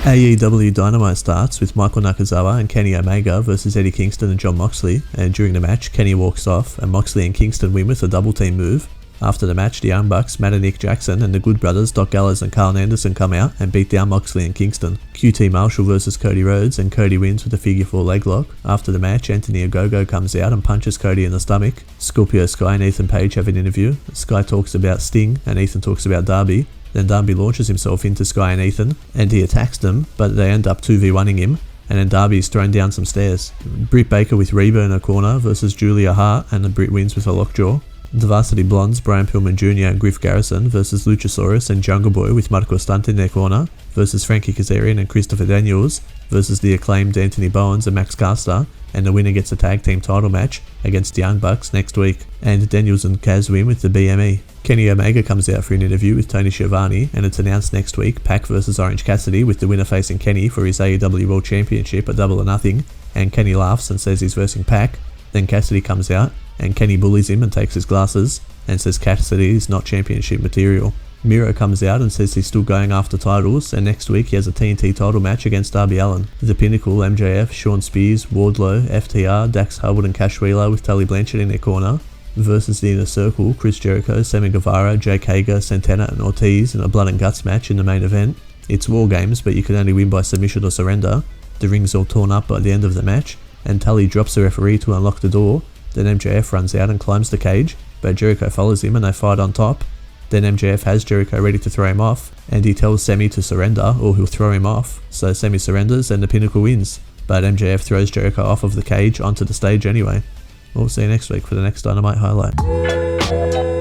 AEW Dynamite starts with Michael Nakazawa and Kenny Omega versus Eddie Kingston and Jon Moxley, and during the match, Kenny walks off and Moxley and Kingston win with a double team move. After the match, the Young Bucks, Matt and Nick Jackson, and the Good Brothers, Doc Gallows and Carl Anderson come out and beat down Moxley and Kingston. QT Marshall versus Cody Rhodes, and Cody wins with a figure 4 leg lock. After the match, Anthony Ogogo comes out and punches Cody in the stomach. Scorpio Sky and Ethan Page have an interview. Sky talks about Sting and Ethan talks about Darby. Then Darby launches himself into Sky and Ethan, and he attacks them, but they end up 2v1ing him, and then Darby is thrown down some stairs. Britt Baker with Reba in her corner versus Julia Hart, and the Britt wins with a lockjaw. The Varsity Blondes, Brian Pillman Jr. and Griff Garrison versus Luchasaurus and Jungle Boy with Marco Stunt in their corner versus Frankie Kazarian and Christopher Daniels versus the acclaimed Anthony Bowens and Max Caster, and the winner gets a tag team title match against the Young Bucks next week, and Daniels and Kaz win with the BME. Kenny Omega comes out for an interview with Tony Schiavone, and it's announced next week Pac versus Orange Cassidy, with the winner facing Kenny for his AEW World Championship at Double or Nothing, and Kenny laughs and says he's versing Pac. Then Cassidy comes out, and Kenny bullies him and takes his glasses, and says Cassidy is not championship material. Miro comes out and says he's still going after titles, and next week he has a TNT title match against Darby Allin. The Pinnacle, MJF, Shawn Spears, Wardlow, FTR, Dax Harwood and Cash Wheeler with Tully Blanchard in their corner versus the Inner Circle, Chris Jericho, Sammy Guevara, Jake Hager, Santana and Ortiz in a blood and guts match in the main event. It's War Games, but you can only win by submission or surrender. The ring's all torn up by the end of the match, and Tully drops the referee to unlock the door. Then MJF runs out and climbs the cage, but Jericho follows him and they fight on top. Then MJF has Jericho ready to throw him off, and he tells Sammy to surrender or he'll throw him off. So Sammy surrenders and the Pinnacle wins, but MJF throws Jericho off of the cage onto the stage anyway. We'll see you next week for the next Dynamite highlight.